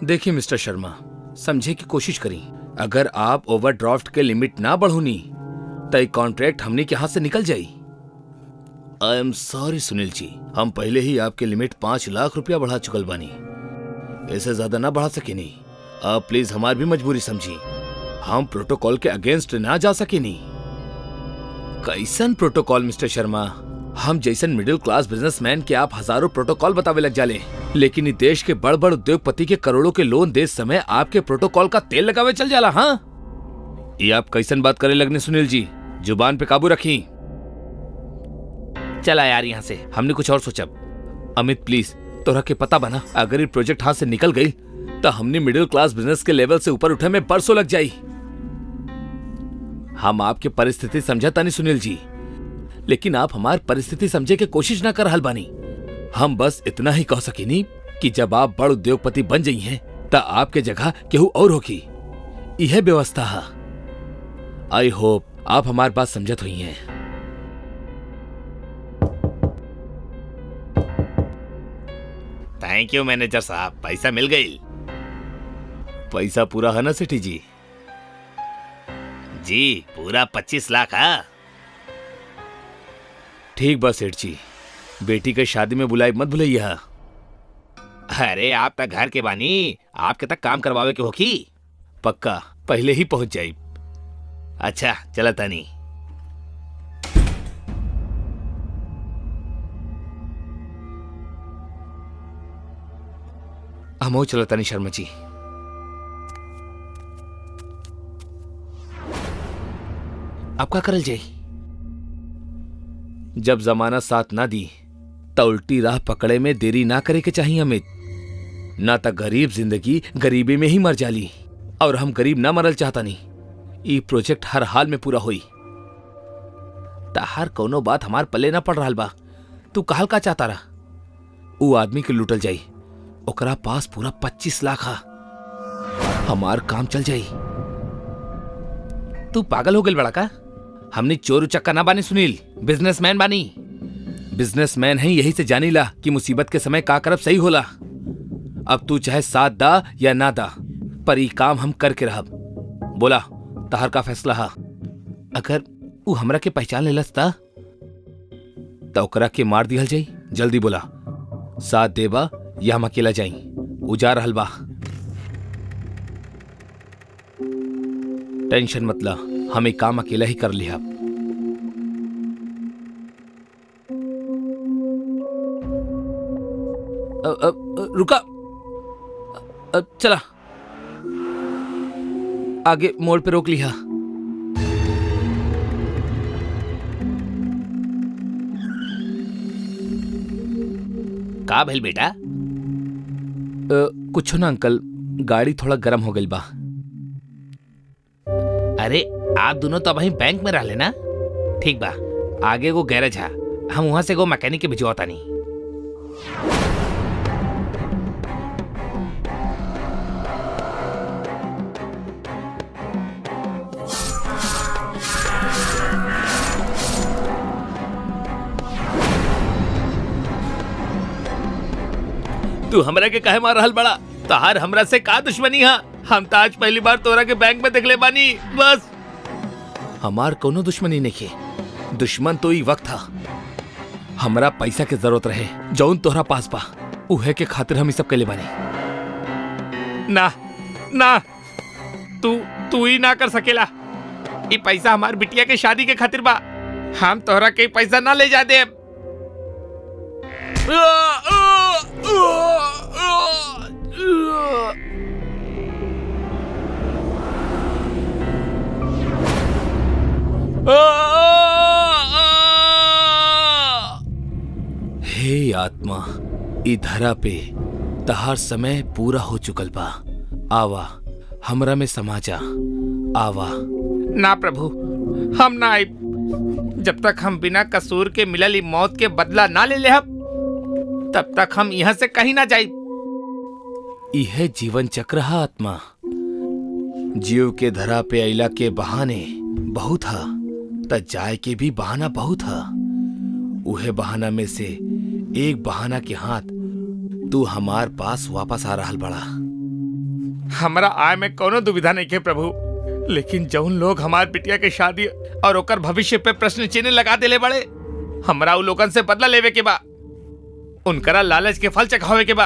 देखिए मिस्टर शर्मा, समझे की कोशिश करी। अगर आप ओवरड्राफ्ट के लिमिट ना बढ़ोनी तो कॉन्ट्रैक्ट हमने के हाथ से निकल जाई। I am sorry Sunil ji, हम पहले ही आपके लिमिट 5 लाख रुपया बढ़ा चुकल बानी, ऐसे ज्यादा ना बढ़ा सके नहीं। आप प्लीज हमारी भी मजबूरी समझी, हम प्रोटोकॉल के अगेंस्ट ना जा सके नहीं। कैसन प्रोटोकॉल मिस्टर शर्मा? हम जैसन मिडिल क्लास बिजनेसमैन के आप हजारों प्रोटोकॉल बतावे लग जाले, लेकिन इस देश के बड़ बड़ उद्योगपति के करोड़ों के लोन दे समय आपके प्रोटोकॉल का तेल लगावे चल जाला। हाँ, ये आप कैसन बात करे लगने सुनील जी, जुबान पे काबू रखी। चला यार यहाँ से, हमने कुछ और सोचा। अमित प्लीज, तोरा के पता बना, अगर ये प्रोजेक्ट हाथ से निकल गई तो हमने मिडिल क्लास बिजनेस के लेवल से ऊपर उठे में बरसों लग जाई। हम आपकी परिस्थिति समझता नहीं सुनील जी, लेकिन आप हमारी परिस्थिति समझे के कोशिश ना कर हल बानी। हम बस इतना ही कह सकेनी कि जब आप बड़ उद्योगपति बन जाई हैं तो आपके जगह केहू और होगी। यह व्यवस्था है। आई होप आप हमारी बात समझत हुई हैं। थैंक यू मैनेजर साहब, पैसा मिल गई। पैसा पूरा है ना सेठी जी? जी पूरा 25 लाख है। ठीक बा सेठ जी, बेटी के शादी में बुलाई मत भूलिएगा। अरे आप तक घर के बानी, आपके तक काम करवावे के होगी। पक्का पहले ही पहुंच जाई। अच्छा चला तानी। हम चलता नहीं शर्मा जी। आपका करल जाई। जब जमाना साथ ना दी तो उल्टी राह पकड़े में देरी ना करे के चाहिए अमित, ना तो गरीब जिंदगी गरीबी में ही मर जाली, और हम गरीब ना मरल चाहता नहीं। ये प्रोजेक्ट हर हाल में पूरा हुई। हर कोनो बात हमार पल्ले ना पड़ रहा बा। तू कहल का चाहता रहा? वो आदमी के लूटल जाई, ओकरा पास पूरा 25 लाख है, हमार काम चल जाई। तू पागल हो गई बड़ा का? हमने चोर उचक्का ना बानी सुनील, बिजनेसमैन बानी। बिजनेसमैन है यही से जानी ला कि मुसीबत के समय का करब सही होला। अब तू चाहे साथ दा या ना दा, पर ये काम हम करके रहब। बोला तहर का फैसला है। अगर वो हमरा के पहचान लेलस ता तो ओकरा के मार दिहल जाई। जल्दी बोला, साथ देबा या हम अकेला जाई? उजार हलवा। टेंशन मत ला, हम एक काम अकेला ही कर लिया। रुका, चला आगे मोड़ पे रोक लिया। का भइल बेटा? कुछ ना अंकल, गाड़ी थोड़ा गर्म हो गई बा। अरे आप दोनों तो वहीं बैंक में रह लेना। ठीक बा, आगे वो गैरेज है, हम वहां से वो मैकेनिक के भिजवाता नहीं। तू हमरा के काहे मार रहल बड़ा? तहार हमरा से का दुश्मनी है? हम तो आज पहली बार तोरा के बैंक में देखले बानी। बस हमार कोनो दुश्मनी नहीं है, दुश्मन तो ही वक्त था। हमरा पैसा के जरूरत रहे जौन तोहरा पास बा, उहे के खातिर हम ई सब कैले बानी। ना ना, तू ही ना कर सकेला। ये पैसा हमार बिटिया के शादी के खातिर बा। हम तोहरा के पैसा ना ले जा दे। हे आत्मा, ई धरा पे तहार समय पूरा हो चुकल बा। आवा हमरा में समा जा, आवा। ना प्रभु, हम ना आए जब तक हम बिना कसूर के मिलल मौत के बदला ना ले लेहब, तब तक हम यहाँ से कहीं ना जाए। यह जीवन चक्र है आत्मा। जीव के धरा पे अइला के बहाने बहुत है, त जाए के भी बहाना बहुत है। उहे बहाना में से एक बहाना के हाथ तू हमार पास वापस आ रहा बड़ा। हमरा आय में कोनो दुविधा नहीं के प्रभु, लेकिन जौन लोग हमार बिटिया के शादी और ओकर भविष्य पे प्रश्न चिन्ह लगा देले बड़े, हमरा उ लोगन से बदला लेवे के बा, उनकरा लालच के फल चखावे के बा।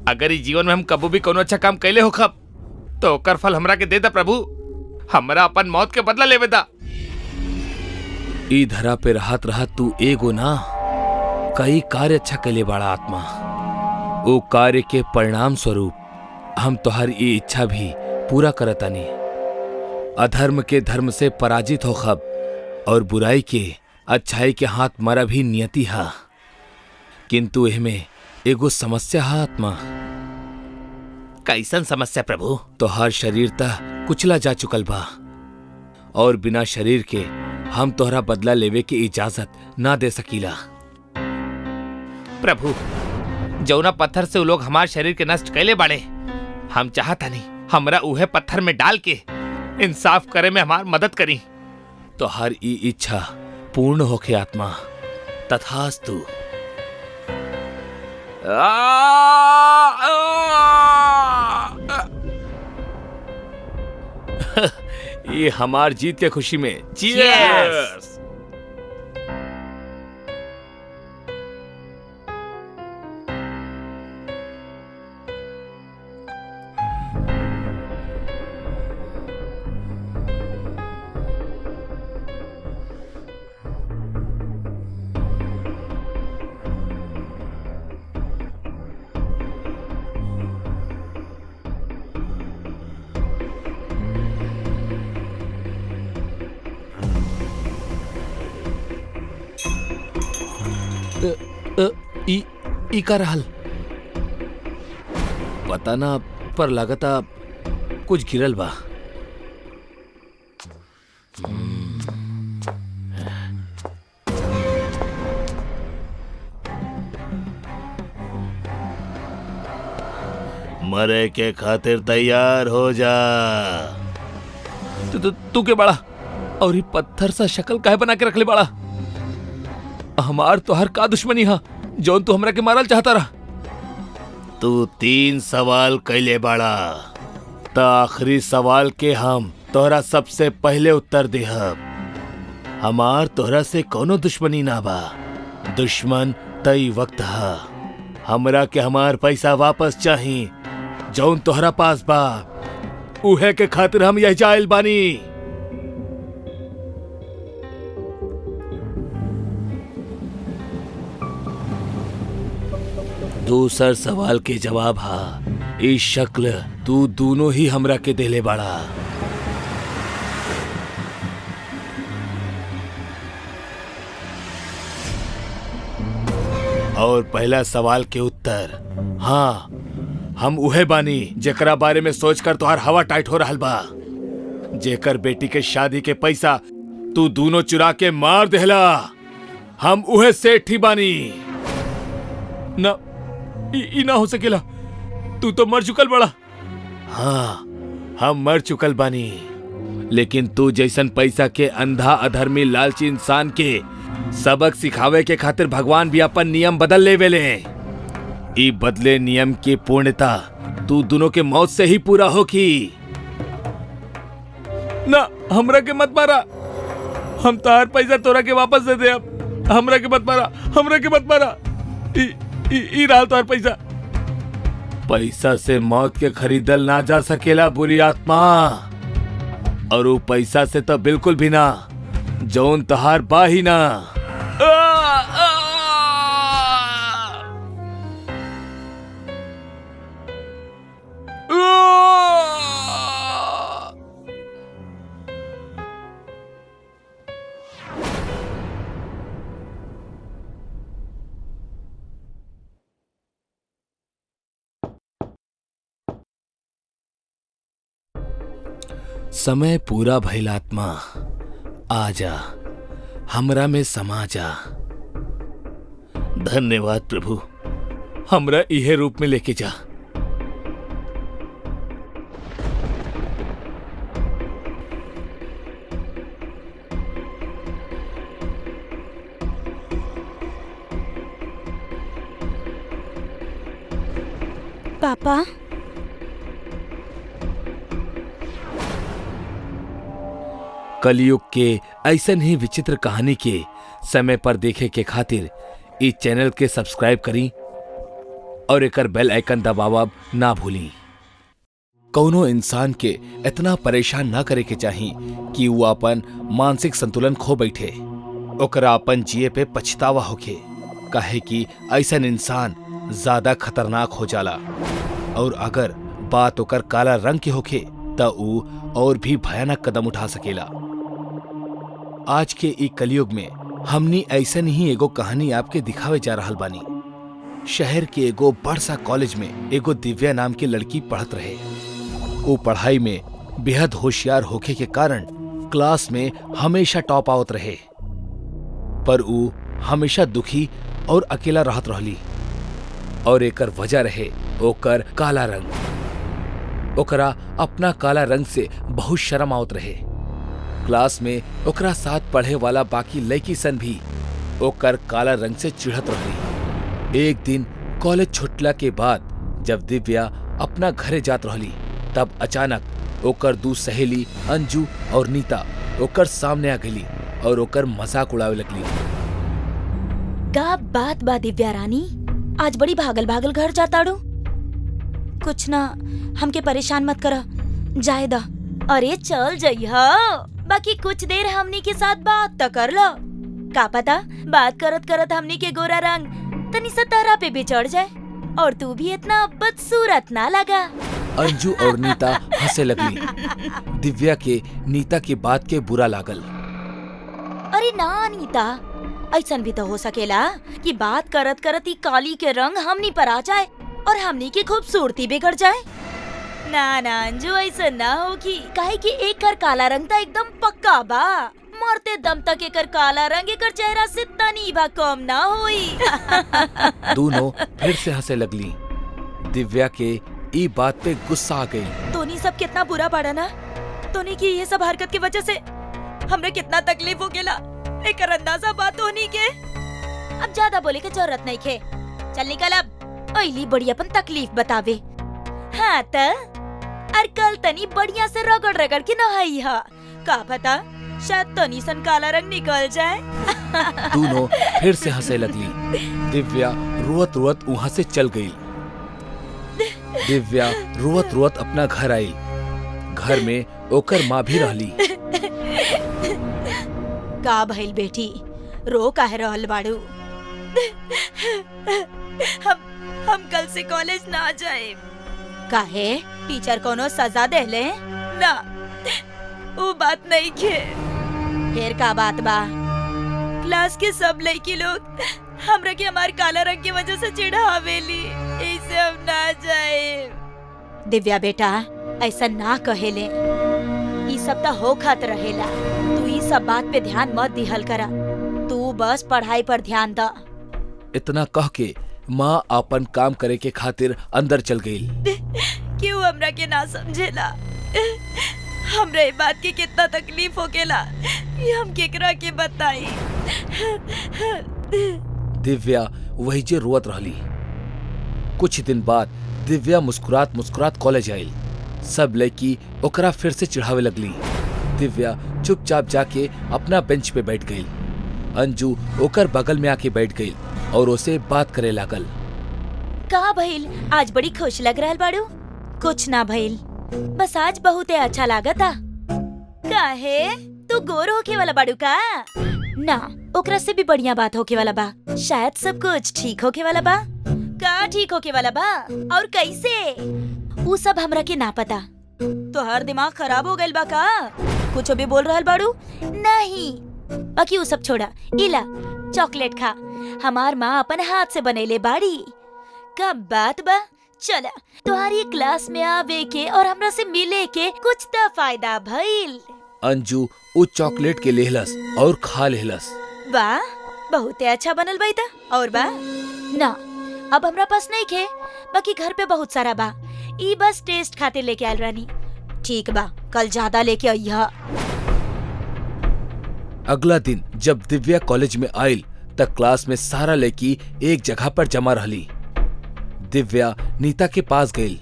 अगर इस जीवन में हम कबू भी कोनो अच्छा काम कैले हो खब, तो ओकर फल हमरा के दे दा प्रभु, हमरा अपन मौत के बदला लेवे दा। ई धरा पे रहत रहत तू एगो ना कई कार्य अच्छा कैले बाड़ा आत्मा। वो कार्य के परिणाम स्वरूप हम तोहर ये इच्छा भी पूरा करतानी। अधर्म के धर्म से पराजित हो खब और बुराई के अच्छाई के हाथ मरा भी नियति हा, किंतु एहमे एगो समस्या हा आत्मा। कैसन समस्या प्रभु? तोहर शरीर तह कुचला जा चुकल बा और बिना शरीर के हम तोहरा बदला लेवे की इजाजत ना दे सकीला। प्रभु, जौना पत्थर से उ लोग हमार शरीर के नष्ट कैले बाड़े, हम चाहता नहीं हमरा उहे पत्थर में डाल के इंसाफ करे में हमार मदद करी। तो हर ई इच्छा पूर्ण होके आत्मा, तथास्तु। ये हमार जीत के खुशी में चीयर्स। ई का रहल पता ना, पर लगता कुछ गिरल बा। मरे के खातिर तैयार हो जा। तू के बड़ा और ये पत्थर सा शक्ल काहे बना के रखले बड़ा? हमार तो हर का दुश्मनी हा जौन तू हमरा के मारल चाहता रहा। तू 3 सवाल कैले बाड़ा, त आखिरी सवाल के हम तोहरा सबसे पहले उत्तर देहब। हमार तोहरा से कोनो दुश्मनी ना बा, दुश्मन तई वक्त हा। हमरा के हमार पैसा वापस चाही जौन तोहरा पास बा, उहे के खातिर हम यह जाइल बानी। दूसर सवाल के जवाब हा, इस शक्ल तू दोनों ही हमरा के देले बाड़ा। और पहला सवाल के उत्तर, हाँ हम उहे बानी जेकरा बारे में सोचकर तोहार हवा टाइट हो रहल बा, जेकर बेटी के शादी के पैसा तू दोनों चुरा के मार देहला। हम उहे सेठ ही बानी। ना, ई ना हो सकेला, तू तो मर चुकल बड़ा। हाँ हम मर चुकल बानी, लेकिन तू जैसन पैसा के अंधा अधर्मी लालची इंसान के सबक सिखावे के खातिर भगवान भी अपन नियम बदल ले वेले। ई बदले नियम की पूर्णता तू दोनों के मौत से ही पूरा होगी। ना, हमरा के मत मारा, हम तार पैसा तोरा के वापस दे दे। अब हमरा के मत मारा, हमरा के मत मारा। ई रहा तार पैसा। पैसा से मौत के खरीदल ना जा सकेला बुरी आत्मा, और वो पैसा से तो बिल्कुल भी ना जौन तहार बा ही ना। समय पूरा भइल आत्मा, आजा हमरा में समा जा। धन्यवाद प्रभु, हमरा इहे रूप में लेके जा। पापा, कलयुग के ऐसन ही विचित्र कहानी के समय पर देखे के खातिर इस चैनल के सब्सक्राइब करी और एकर बेल आइकन दबावब ना भूली। कौनो इंसान के इतना परेशान ना करे के चाही कि वो अपन मानसिक संतुलन खो बैठे, ओकरा अपन जिए पे पछतावा होखे, काहे कि ऐसन इंसान ज्यादा खतरनाक हो जाला और अगर बात ओकर काला रंग के होखे त ऊ और भी भयानक कदम उठा सकेला। आज के ई कलयुग में हमनी ऐसन ही एगो कहानी आपके दिखावे जा रहल बानी। शहर के एगो बड़ सा कॉलेज में एगो दिव्या नाम की लड़की पढ़त रहे। वो पढ़ाई में बेहद होशियार होखे के कारण क्लास में हमेशा टॉप आवत रहे, पर वो हमेशा दुखी और अकेला रहत रहली और एकर वजह रहे ओकर काला रंग। ओकरा अपना काला रंग से बहुत शर्म आवत रहे। क्लास में ओकरा साथ पढ़े वाला बाकी लड़की सन भी ओकर काला रंग से चिढ़त रहली। एक दिन कॉलेज छुटला के बाद जब दिव्या अपना घरे जात रहली तब अचानक ओकर दू सहेली अंजू और नीता ओकर सामने आ गई और ओकर मजाक उड़ावे लगली। का बात बा दिव्या रानी, आज बड़ी भागल भागल घर जाताड़ू। कुछ ना, हमके परेशान मत करा, जाए दा। अरे चल जइहा, बाकी कुछ देर हमनी के साथ बात त कर लो। का पता बात करत करत हमनी के गोरा रंग तनी सा तारा पे भी चढ़ जाए और तू भी इतना बदसूरत ना लगा। अंजू और नीता हंसे लगली। दिव्या के नीता की बात के बुरा लागल। अरे ना नीता, ऐसन भी तो हो सकेला कि बात करत करत ही काली के रंग हमनी पर आ जाए और हमनी की खूबसूरती बिगड़ जाए। ना ना अंजू, ऐसा ना होगी, काहे कि एकर काला रंग तो एकदम पक्का बा। मरते दम तक एकर काला रंग एकर चेहरा से तनी बा कम ना होई। दोनों फिर से हंसे लगली। दिव्या के ई बात पे गुस्सा आ गई। तोनी सब कितना बुरा पड़ा ना, तोनी की ये सब हरकत की वजह से हमरे कितना तकलीफ हो गेला, एकर अंदाजा बात होनी के। अब ज्यादा बोले के जरूरत नहीं खे, चल निकल अब। ओइली बड़ी अपन तकलीफ बतावे। हाँ त और कल तनी बढ़िया से रगड़ रगड़ के नहाई हा, का पता शायद तनी सन काला रंग निकल जाए। दोनों फिर से हंसे लगली। दिव्या रोवत रोवत वहाँ से चल गई। दिव्या रोवत रोवत अपना घर आई। घर में ओकर माँ भी रहली। का भइल बेटी, रो काहे रहल बाड़ू? हम कल से कॉलेज ना जाए। काहे? टीचर कोनो सजा देले? ना, वो बात नहीं खे। फिर का बात बा? क्लास के सब लड़की लोग हमरा के हमार काला रंग की वजह से चिढ़ावेली, ऐसे हम ना जाए। दिव्या बेटा, ऐसा ना कहेले, ई सब तो हो खत रहेला। तू ई सब बात पे ध्यान मत दिहल करा, तू बस पढ़ाई पर ध्यान दा। इतना कह के माँ अपन काम करे के खातिर अंदर चल गई। क्यों हमरा के ना समझेला? हमरे बात के कितना तकलीफ हो गेला, ये हम केकरा के बताई। दिव्या वही जे रोवत रहली। कुछ दिन बाद दिव्या मुस्कुरात मुस्कुरात कॉलेज आई। सब लड़की ओकरा फिर से चिढ़ावे लगली। दिव्या चुपचाप जाके अपना बेंच पे बैठ गई। अंजू ओकर बगल में आके बैठ गई और उसे बात करे लागल। का भइल, आज बड़ी खुश लग रहल बाड़ू? कुछ ना भइल, बस आज बहुते अच्छा लागता। काहे? तू गोर होके वाला बाड़ू का? ना, ओकरा से भी बढ़िया बात होके वाला बा। शायद सब कुछ ठीक होके वाला बा। का ठीक होके वाला बा और कैसे? वो सब हमरा के ना पता। तो हर दिमाग खराब हो गइल बा का? कुछ भी बोल रहल बाड़ू? नहीं, बाकी वो सब छोड़ा, इला चॉकलेट खा। हमार माँ अपन हाथ से बनैले बाड़ी। का बात बा? चला, तुम्हारी क्लास में आवे के और हमरा से मिले के कुछ तो फायदा भइल। अंजू उस चॉकलेट के लेहलस और खा लेहलस। वाह, बहुते अच्छा बनल बा था। और बा? ना, अब हमरा पास नहीं खे, बाकी घर पे बहुत सारा बा। ई बस टेस्ट खातिर लेके आयल रानी। ठीक बा, कल ज्यादा लेके आइहा। अगला दिन जब दिव्या कॉलेज में आयल तब क्लास में सारा लड़की एक जगह पर जमा रहली। दिव्या नीता के पास गई।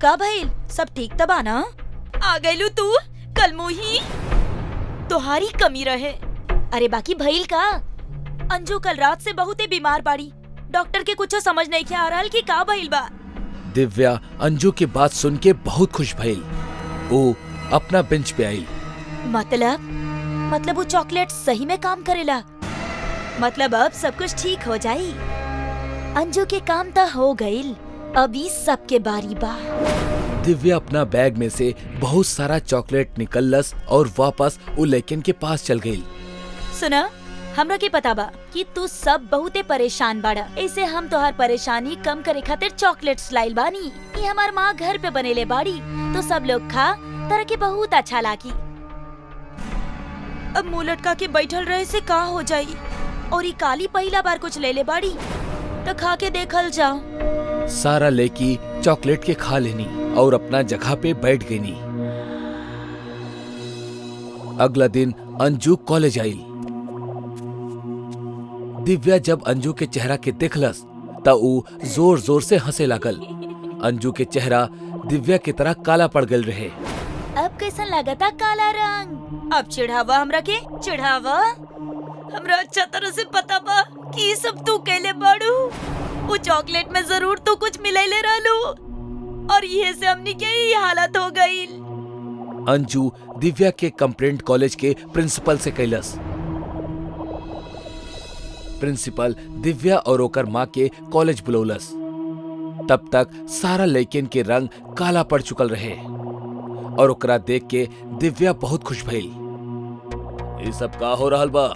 का भइल, सब ठीक तबा ना? आ गइलू तू कल मुही? तोहारी कमी रहे। अरे बाकी भइल का? अंजू कल रात से बहुते बीमार बाड़ी। डॉक्टर के कुछ समझ नहीं आ रहा कि का भइल बा। दिव्या अंजू की बात सुन के बहुत खुश भइल। वो अपना बेंच पे आई। मतलब वो चॉकलेट सही में काम करेला? मतलब अब सब कुछ ठीक हो जाई। अंजू के काम तो हो गईल, अभी सबके बारी बा। दिव्या अपना बैग में से बहुत सारा चॉकलेट निकलस और वापस वो लेकिन के पास चल गई। सुना, हमरा के पता बा कि तू सब बहुते परेशान बाड़ा। ऐसे हम तोहार परेशानी कम करे खातिर चॉकलेट्स लाइल बानी। ये हमार माँ घर पे बनेले बाड़ी, तो सब लोग खा, तरह के बहुत अच्छा लागी। अब मुंह लटका के बैठल रहे से का हो जाई। और ये काली पहला बार कुछ ले ले बाड़ी, तो खा के देखल जाओ। सारा लेकी चॉकलेट के खा लेनी और अपना जगह पे बैठ गई। अगला दिन अंजू कॉलेज आई। दिव्या जब अंजू के चेहरा के देखलस त ऊ जोर जोर से हंसे लागल। अंजू के चेहरा दिव्या की तरह काला पड़ गल रहे। अब कैसा लगता काला रंग? अब चिढ़ावा हमरा के, चिढ़ावा। हमरा अच्छा तरह से पता बा कि सब तू कैले बाड़ू। वो चॉकलेट में जरूर तू कुछ मिलाइले रहलू और ये से हमनी के ही हालत हो गई। अंजू दिव्या के कंप्लेंट कॉलेज के प्रिंसिपल से कैलस। प्रिंसिपल दिव्या और ओकर माँ के कॉलेज बुलौलस। तब तक सारा लड़कियन के रंग काला पड़ चुकल रहे और ओकरा देख के दिव्या बहुत खुश भइल। ये सब का हो रहल बा?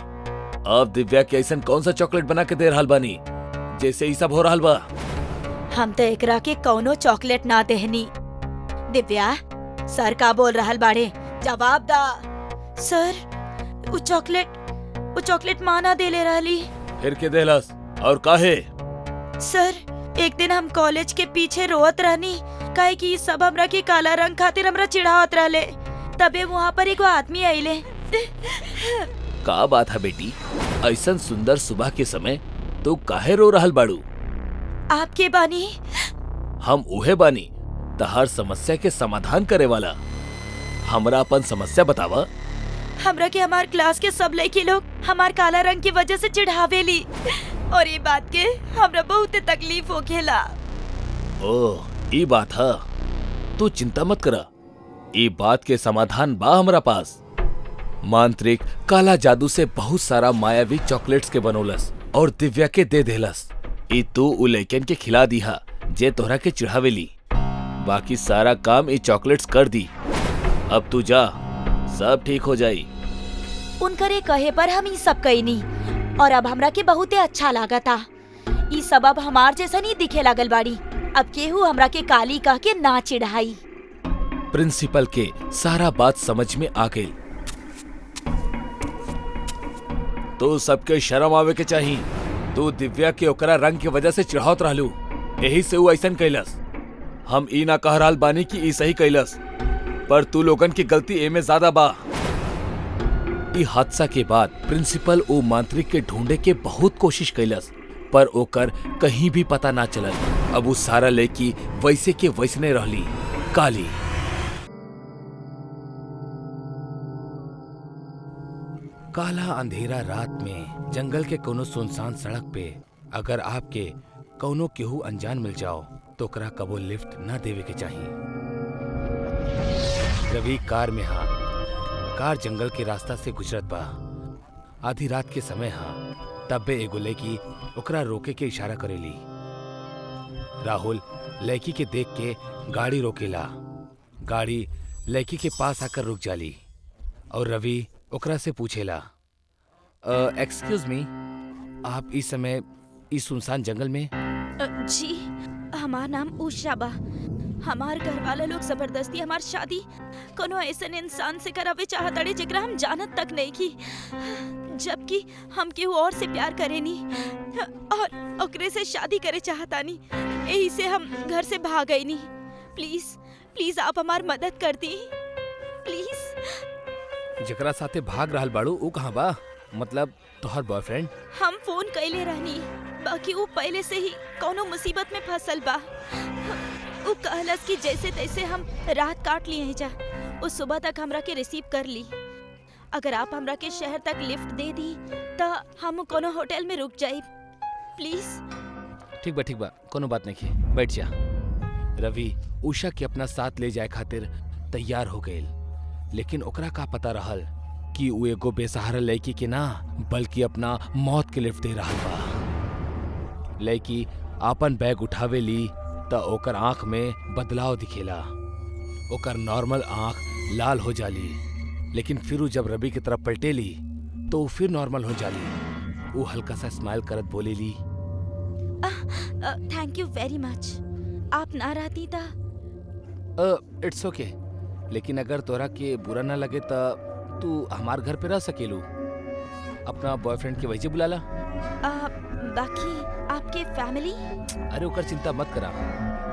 अब दिव्या के ऐसा कौन सा चॉकलेट बना के दे रहल बानी जैसे ये सब हो रहल बा? हम तो एकरा के कौनो चॉकलेट ना देहनी। दिव्या, सर का बोल रहल बाड़े, जवाब दा। सर, वो चॉकलेट माँ ना देले रहली। फिर के देलस और काहे? सर, एक दिन हम कॉलेज के पीछे रोवत रहनी काहे कि सब हमरा के काला रंग खातिर हमरा चिढ़ावत रहले। तबे वहाँ पर एगो आदमी आइले। का बात है बेटी, ऐसा सुंदर सुबह के समय तू काहे रो रहल बाड़ू? आपके बानी? हम उहे बानी, तहार समस्या के समाधान करे वाला। हमरा अपन समस्या बतावा। हमरा के हमार क्लास के सब लड़के लोग हमार काला रंग की वजह से चिढ़ावेली और ये बात के हमरा बहुत तकलीफ होखेला। ओह, ई बात है। तू चिंता मत करा, ई बात के समाधान बा हमरा पास। मांत्रिक काला जादू से बहुत सारा मायावी चॉकलेट्स के बनोलस और दिव्या के दे देलस। ई तू उ लइकन के खिला दीहा जे तोहरा के चिढ़ावेली। बाकी सारा काम ई चॉकलेट्स कर दी। अब तू जा, सब ठीक हो जाई। उनकरे कहे पर हम ई सब कईनी और अब हमरा के बहुते अच्छा लागता। ई सब अब हमार जैसा नहीं दिखे लागल बाड़ी। अब केहू हमरा के काली कह के ना चिढ़ाई। प्रिंसिपल के सारा बात समझ में आ गई। तो सबके शर्म आवे के चाहिए। तू दिव्या के ओकरा रंग की वजह से चिढ़ावत रहलू, यही से वो ऐसन कैलस। हम ई ना कह रहल बानी कि ई सही कैलस, पर तू लोगन की गलती एमे ज्यादा बा। ई हादसा के बाद प्रिंसिपल ओ मांत्रिक के ढूंढे के बहुत कोशिश कैलस, पर ओकर कहीं भी पता ना चलल। अब वो सारा लड़की वैसे के वैसने रहली, काली। काला अंधेरा रात में जंगल के कोनो सुनसान सड़क पे अगर आपके कोनो केहू अनजान मिल जाओ तो ओकरा कबो लिफ्ट न देवे के चाहिए। रवि कार में हा। कार जंगल के रास्ता से गुजरत बा। आधी रात के समय हा। तब्बे एगो लड़की ओकरा रोके के इशारा करेली। राहुल लड़की के देख के गाड़ी रोकेला। गाड़ी लड़की के पास आकर रुक जाली और रवि ओकरा से पूछेला, एक्सक्यूज मी, आप इस समय इस सुनसान जंगल में? जी, हमार नाम उषा बा। हमार घर वाला लोग जबरदस्ती हमार शादी कोनो ऐसन इंसान से करावे चाहताड़े जेकरा हम जानत तक नहीं की, जबकि हम केहू और से प्यार करेनी और ओकरे से शादी करे चाहतानी। यही से हम घर से भाग गईनी। प्लीज प्लीज आप हमार मदद कर दी, प्लीज। जकरा साथे भाग रहल बाड़ू ऊ कहाँ बा? मतलब तोहर बॉयफ्रेंड? हम फोन कैले रहनी, बाकी वो पहले से ही कोनो मुसीबत में फंसल बा। वो कहलस कि जैसे तैसे हम रात काट लिए हैं जा। वो सुबह तक हमरा के रिसीव कर ली अगर आप हमरा के शहर तक लिफ्ट दे दी तो हम कोनो होटल में रुक जाई प्लीज। ठीक बा कोनो बात नहीं है, बैठ जा। रवि उषा के अपना साथ ले जाए खातिर तैयार हो गए, लेकिन ओकरा का पता रहल कि वो एगो बेसहारा लड़की के ना बल्कि अपना मौत के लिफ्ट दे रहा बा। लड़की आपन बैग उठावे ली त ओकर आंख में बदलाव दिखेला। ओकर नॉर्मल आंख लाल हो जाली, लेकिन फिर वो जब रवि की तरफ पलटेली तो वो फिर नॉर्मल हो जाली। वो हल्का सा स्माइल करत बोलेली, थैंक यू वेरी मच। आप ना रहती था। इट्स ओके, लेकिन अगर तोरा के बुरा ना लगे त तू हमार घर पे रह सकेलू। अपना बॉयफ्रेंड के वजह बुलाला। बाकी आपके फैमिली? अरे ओकर चिंता मत करा,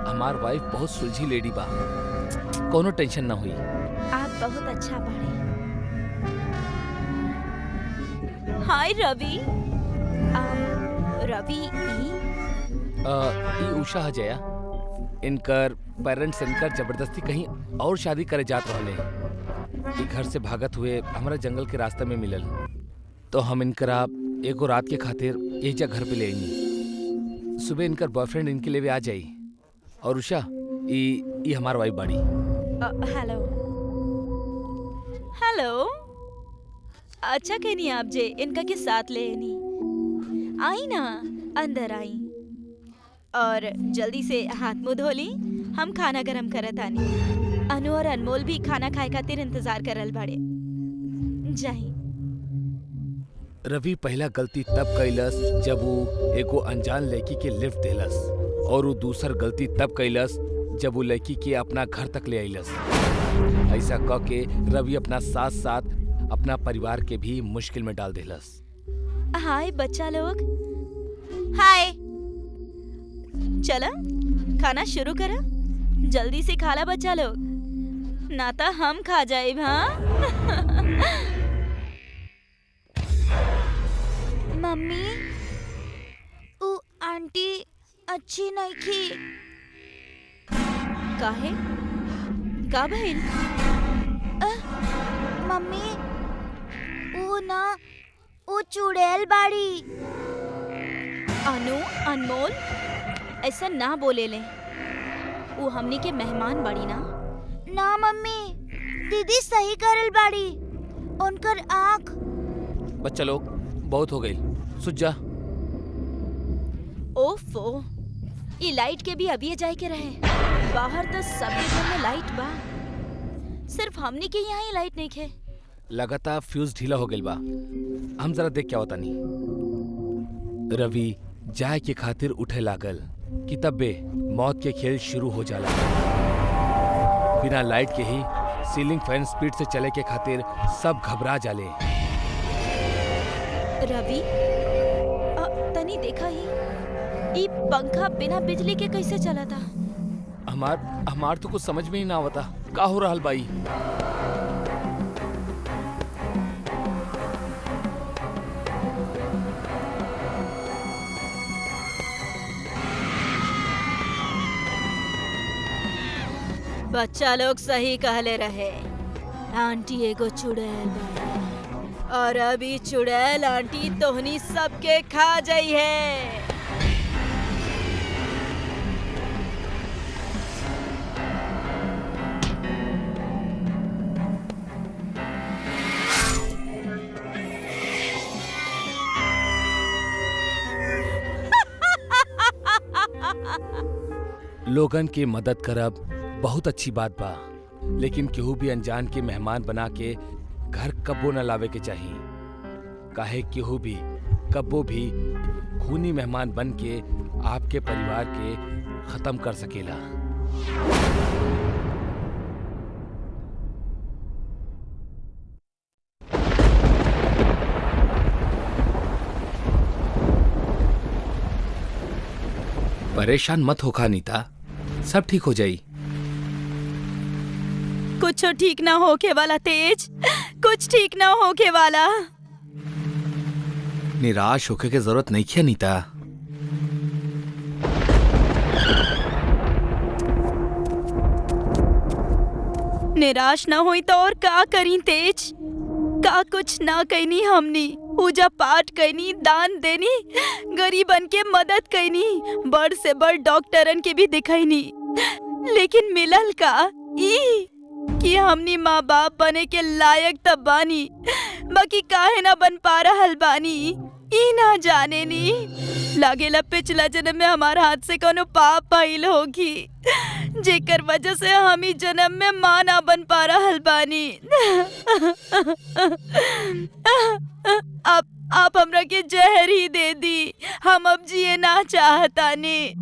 हमार वाइफ बहुत सुलझी लेडी बा, कोनो टेंशन ना हुई। आप बहुत अच्छा पढ़े। हाय रवि। रवि ई उषा हजया, इनकर पेरेंट्स इनकर जबरदस्ती कहीं और शादी करे जात रहले। ई घर से भागत हुए हमारा जंगल के रास्ते में मिलल, तो हम इनकरा एगो रात के खातिर एजा घर पे ले आईनी। सुबह इनकर बॉयफ्रेंड इनके लिए भी आ जाई। और उषा ई हमार वाइफ बाड़ी। Hello hello. अच्छा कहनी आप जे इनका के साथ ले आनी। आई ना, अंदर आई और जल्दी से हाथ मुंह धोली, हम खाना गरम करत आनी। अनु और अनमोल भी खाना खाए खातिर इंतजार करल बाड़े। जाही। रवि पहला गलती तब कैलस जब वो एगो अनजान लड़की के लिफ्ट देलस, और वो दूसर गलती तब कैलस जब वो लड़की के अपना घर तक ले आइलस। ऐसा कह के रवि अपना साथ साथ अपना परिवार के भी मुश्किल में डाल देलस। हाय बच्चा लोग। हाय। चला खाना शुरू करा, जल्दी से खाला बच्चा लोग, ना तो हम खा जाए। हाँ मम्मी, उ आंटी अच्छी नहीं थी। काहे? का भइल? मम्मी उ चुड़ैल बाड़ी। अनु अनमोल ऐसा ना बोले ले, वो हमनी के मेहमान बाड़ी ना। ना मम्मी, दीदी सही करल बाड़ी, उनकर आँख। बच्चा लोग बहुत हो गई, सुझ जा। ओफो, ये लाइट के भी अभी जाए के रहे। बाहर तो सबके घर में लाइट बा, सिर्फ हमनी के यहाँ ही लाइट नहीं है। लगातार फ्यूज ढीला हो गई बा, हम जरा देख क्या होता नहीं। रवि जाए के खातिर उठे लागल कि तब्बे मौत के खेल शुरू हो जाला। बिना लाइट के ही सीलिंग फैन स्पीड से चले के खातिर सब घबरा जाले। रवि तनी देखा ही, ये पंखा बिना बिजली के कैसे चला था? हमार तो कुछ समझ में ही ना आवता, का हो रहल बाई? बच्चा लोग सही कहले रहे, आंटी एगो चुड़ैल बाड़ी, और अभी चुड़ैल आंटी तोहनी सबके खा जाई है। लोगन के मदद करब बहुत अच्छी बात बा, लेकिन केहू भी अनजान के मेहमान बना के घर कब्बो न लावे के चाहिए। काहे केहू भी कब्बो भी खूनी मेहमान बन के आपके परिवार के खत्म कर सकेला। परेशान मत हो नीता, सब ठीक हो जाई। कुछ ठीक ना होके वाला तेज, कुछ ठीक ना होके वाला। निराश होके की जरूरत नहीं है नीता। निराश ना हुई तो और क्या करी तेज? का कुछ ना कैनी हमनी, पूजा पाठ कैनी, दान देनी, गरीबन के मदद कैनी, बड़ से बड़ डॉक्टरन के भी दिखैनी, लेकिन मिलल का ई कि हमनी माँ बाप बने के लायक तब बानी, बाकी काहे ना बन पा रहल बानी ई ना जाने नी। लागेला पिछला जन्म में हमारा हाथ से कोनो पाप भइल होगी, जेकर वजह से हम ही जन्म में माँ ना बन पा रहल बानी। आप हमरा के जहर ही दे दी, हम अब जिए ना चाहतानी,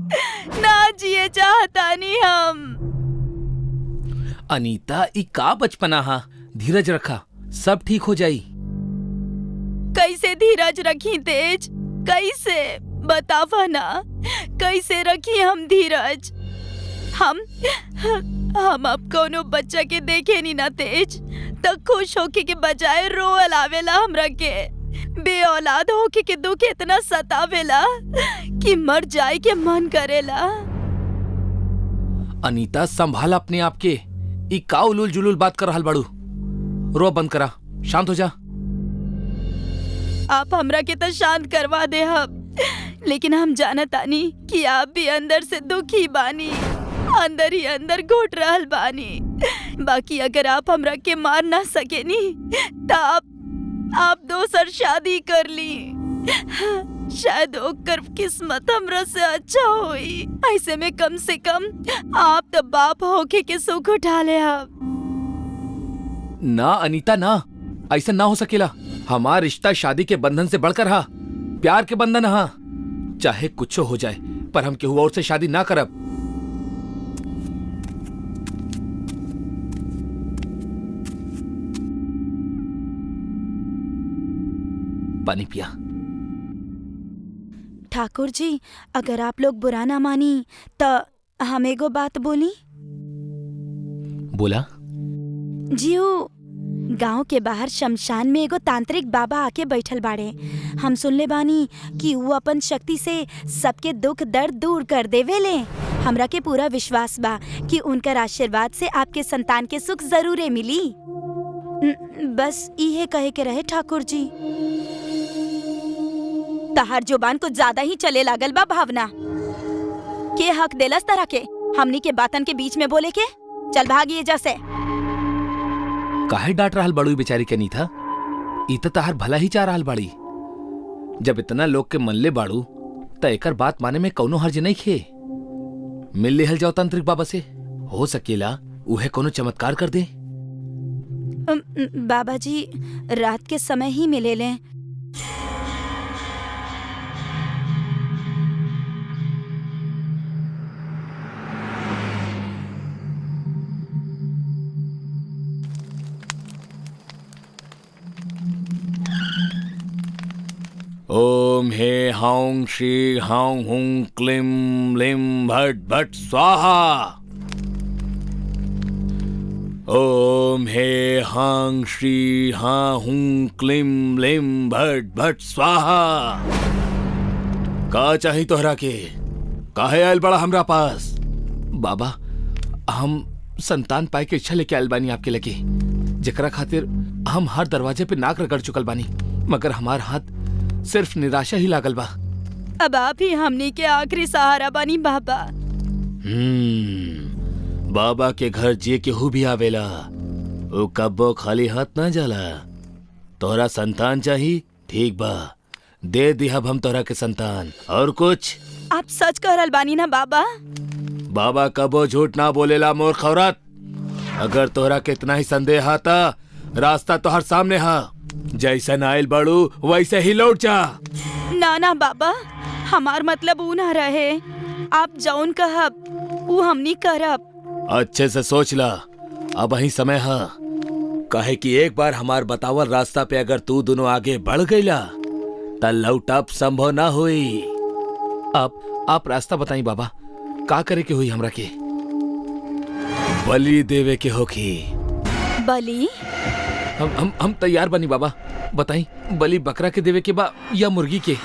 ना जिए चाहतानी हम। अनीता, ई का बचपना हा, धीरज रखा, सब ठीक हो जाई। कैसे धीरज रखी तेज, कैसे बतावा ना, कैसे रखी हम धीरज। हम अब कोनो बच्चा के देखे नी ना तेज, तो खुश होके के बजाय रोअल आवेला हमरा के। बे औलाद होके के दुख इतना सतावेला कि मर जाए के मन करेला। अनीता, संभाल अपने आप के, ई का उलूल जुलूल बात कर रहल बाड़ू। रो बंद करा, शांत हो जा। आप हमरा के तो शांत करवा दे हम, लेकिन हम जानतानी कि आप भी अंदर से दुखी बानी, अंदर ही अंदर घुट रहल बानी। बाकी अगर आप हमरा के मार ना सकेनी तो आप दोसर शादी कर ली, शायद ओकर किस्मत हमरा से अच्छा होई। ऐसे में कम से कम आप तो बाप होके के सुख उठा ले। आप ना अनीता, ना, ऐसा ना हो सकेला। हमार रिश्ता शादी के बंधन से बढ़कर हा, प्यार के बंधन हा। चाहे कुछ हो जाए, पर हम केहू और से शादी ना करब। पानी पिया। ठाकुर जी, अगर आप लोग बुरा ना मानी तो हम एगो बात बोली। बोला। जीऊ, गांव के बाहर शमशान में एगो तांत्रिक बाबा आके बैठल बाड़े। हम सुनले बानी कि वो अपन शक्ति से सबके दुख दर्द दूर कर देवेले। हमरा के पूरा विश्वास बा कि उनकर आशीर्वाद से आपके संतान के सुख जरूरे मिली। बस इहे कहे के रहे ठाकुर जी। तहार जुबान कुछ ज्यादा ही चले लागल बा भावना। के हक देलस तरह के हमनी के बातन के बीच में बोले के? चल भागिए जैसे। काहे डांट रहल बाड़ू बेचारी के नीथा? ई त तहार भला ही चाह रहल बाड़ी। जब इतना लोग के मनले बाड़ू त एकर बात माने में कौनो हर्ज नहीं खे। मिल लेहल जाओ तांत्रिक बाबा से, हो सकेला उहे कोनो चमत्कार कर दे। बाबा जी रात के समय ही मिले ले। ओम हे हाउं श्री हाउं हुं क्लीं लिं भट भट स्वाहा। ओम हे हां श्री हां हुं क्लीं लिं भट भट स्वाहा। का चाही तोहरा के? काहे आयल बड़ा हमरा पास? बाबा, हम संतान पाए के इच्छा लेके आयल बानी आपके लगे, जेकरा खातिर हम हर दरवाजे पे नाक रगड़ चुकल बानी, मगर हमार हाथ सिर्फ निराशा ही लागल बा। अब आप ही हमनी के आखिरी सहारा बानी बाबा। बाबा के घर जे केहू भी आवेला वो कब्बो खाली हाथ ना जाला। तोहरा संतान चाही? ठीक बा, दे दिहब हम तोहरा के संतान। और कुछ? आप सच कह रहल बानी ना बाबा? बाबा कबो झूठ ना बोलेला मूर्ख औरत। अगर तोहरा के इतना ही संदेह आता, रास्ता तोहर सामने हा। जैसन आयल बड़ू वैसे ही लौट जा। ना ना बाबा, हमार मतलब ऊ ना रहे। आप जौन कहब ऊ हमनी करब। अच्छे से सोच ला, अब ही समय है। काहे कि एक बार हमार बतावल रास्ता पे अगर तू दोनों आगे बढ़ गईला त लौटब संभव ना हुई। आप रास्ता बताई बाबा, का करे के हुई हमरा के? बलि देवे के होखी। बलि? हम तैयार बनी बाबा, बताई बलि बकरा के देवे के बा या मुर्गी के?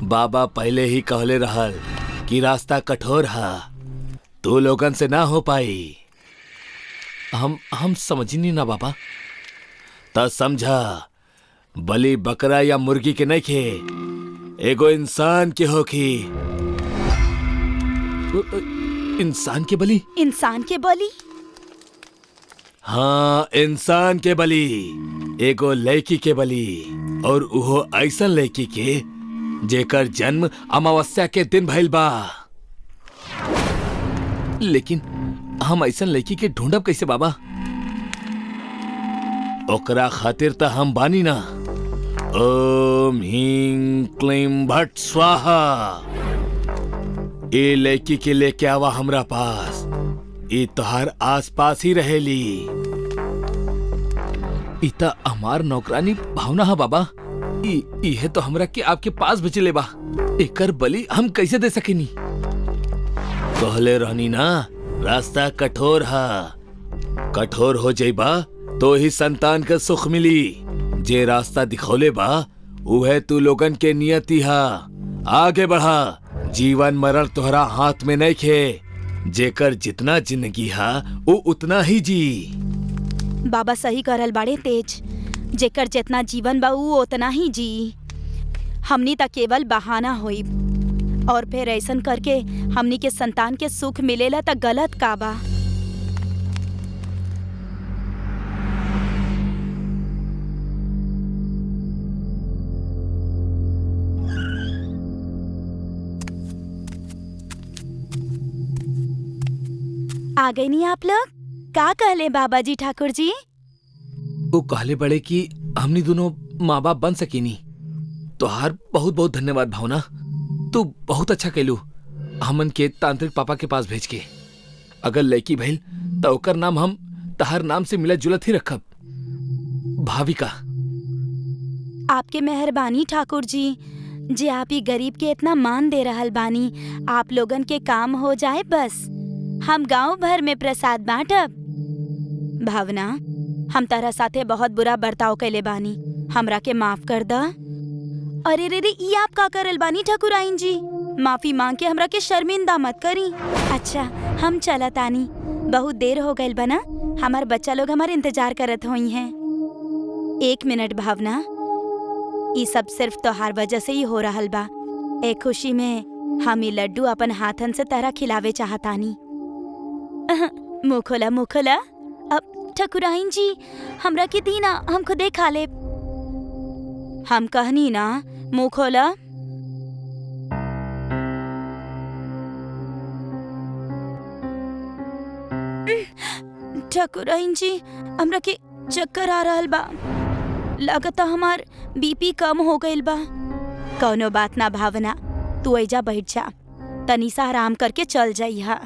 बाबा पहले ही कहले रहल कि रास्ता कठोर है, तू लोगन से ना हो पाई। हम समझी नहीं ना बाबा। त समझा, बलि बकरा या मुर्गी के नहीं खे, एगो इंसान के होखी। इंसान के बलि? इंसान के बलि? हाँ, इंसान के बलि, एगो लड़की के बलि, और उहो ऐसन लड़की के जेकर जन्म अमावस्या के दिन भइल बा। लेकिन हम ऐसन लड़की के ढूंढब कैसे बाबा? ओकरा खातिर त हम बानी ना। ओम ह्रीं क्लीं भट स्वाहा। ए लड़की के लेके आवा हमरा पास, ई तोहार आस पास ही रहेली। इता हमार नौकरानी भावना है बाबा। इहे तो हमरा के आपके पास भेजले बा। एकर बलि हम कैसे दे सकेनी? कहले रहनी ना, रास्ता कठोर हा। कठोर हो जाइबा तो ही संतान का सुख मिली। जे रास्ता दिखौले बा उहे तू लोगन के नियति हा। आगे बढ़ा, जीवन मरण तोहरा हाथ में नहीं खे। जेकर जितना जिंदगी हा वो उतना ही जी। बाबा सही करल बाड़े तेज। जेकर जितना जीवन बा ऊ उतना ही जी। हमनी त केवल बहाना होई, और फिर ऐसन करके हमनी के संतान के सुख मिलेला त गलत का बा? आ गई नहीं आप लोग? का कहले बाबा जी ठाकुर जी? वो कहले बड़े कि हमनी दोनों माँ बाप बन सकीनी। तोहार बहुत बहुत धन्यवाद भावना। तू बहुत अच्छा कैलू हमन के तांत्रिक पापा के पास भेज के। अगर लड़की भइल तो ओकर नाम हम तहार नाम से मिलत जुलत ही रखब, भाविका। आपके मेहरबानी ठाकुर जी, जे आप ही गरीब के इतना मान दे रहल बानी। आप लोगन के काम हो जाए बस, हम गांव भर में प्रसाद बांटब। भावना, हम तारा साथे बहुत बुरा बर्ताव कैले बानी, हमरा के माफ कर दा। अरे रे रे, ई आप का करल बानी ठाकुराइन जी? माफी मांग के हमरा के शर्मिंदा मत करी। अच्छा, हम चलत आनी, बहुत देर हो गइल बना। हमार बच्चा लोग हमारे इंतजार करत होई हैं। 1 मिनट भावना, ई सब सिर्फ तोहार वजह से ही हो रहल बा। ए खुशी में हम ई लड्डू अपन हाथन से तारा खिलावे चाहतानी। मुँह खोला, मुँह खोला। अब ठकुराइन जी, हमरा के दी ना, हम खुदे खा ले। हम कहनी ना, मुँह खोला। ठकुराइन जी, हमरा के चक्कर आ रहल बा। लगता हमार बीपी कम हो गइल बा। कौनो बात ना भावना, तू ऐजा बैठ जा, तनी सा आराम करके चल जाइहा।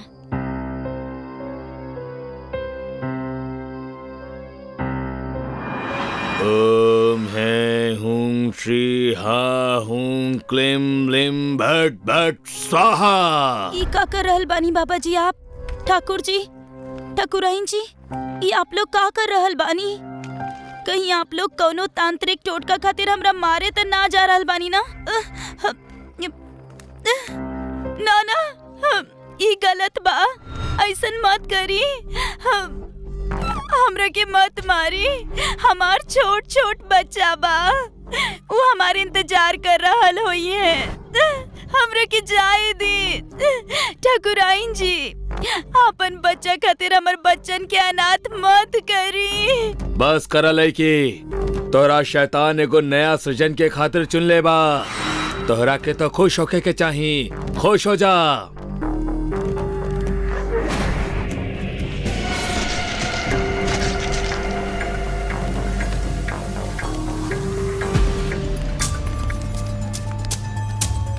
ओम है हूं श्री हा हूं क्लीं लिम भट भट स्वाहा। ई का कर रहल बानी बाबा जी आप? ठाकुर जी, ठाकुराइन जी, ई आप लोग का कर रहल बानी? कहीं आप लोग कौनो तांत्रिक टोटका खातिर हमरा मारे त ना जा रहल बानी ना? ना ना, ई गलत बा, ऐसन मत करी। हमरा के मत मारी, हमार छोट छोट बच्चा बा, वो हमारे इंतजार कर रहल होई है। हमरा के जाए दी। ठाकुराइन जी, अपन बच्चा खातिर हमर बच्चन के अनाथ मत करी। बस करा लड़की, तोरा शैतान एगो नया सृजन के खातिर चुन ले बा। तोहरा के तो खुश होके के चाही, खुश हो जा।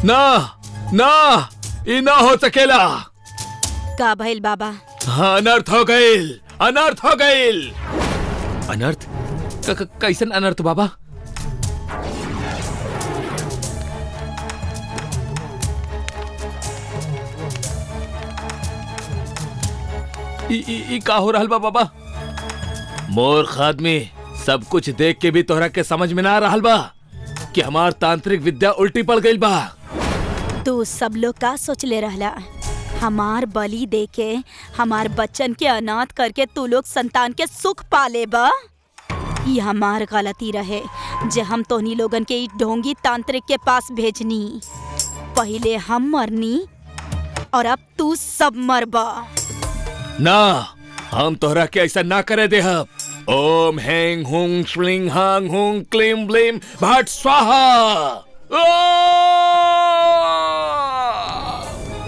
ना ना, ई ना हो सकेला। का भइल बाबा? हाँ, अनर्थ हो गइल, अनर्थ हो गइल। अनर्थ? कैसन अनर्थ बाबा? ई का हो रहल बा बाबा? मूर्ख आदमी, सब कुछ देख के भी तोहरा के समझ में ना रहल बा कि हमार तांत्रिक विद्या उल्टी पड़ गइल बा। तू सब लोग का सोच ले रहला? हमार बलि देके हमार बच्चन के अनाथ करके तू लोग संतान के सुख पाले बा। ये हमार गलती रहे जे हम तोहनी लोगन के ई ढोंगी तांत्रिक के पास भेजनी। पहले हम मरनी और अब तू सब मरबा। ना, हम तोहरा के ऐसा ना करे दे। ओम हैंग हुंग श्लिंग हांग हुंग क्लीम ब्लीम भट स्वाहा।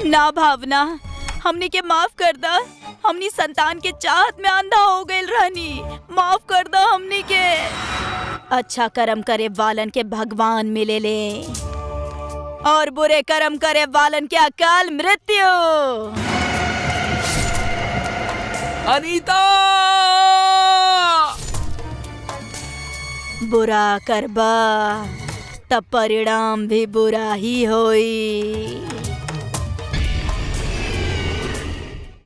ना भावना, हमनी के माफ कर दा। हमनी संतान के चाहत में अंधा हो गइल रहनी। माफ कर दो हमनी के। अच्छा कर्म करे वालन के भगवान मिले ले और बुरे कर्म करे वालन के अकाल मृत्यु। अनीता! बुरा करबा तब परिणाम भी बुरा ही होई।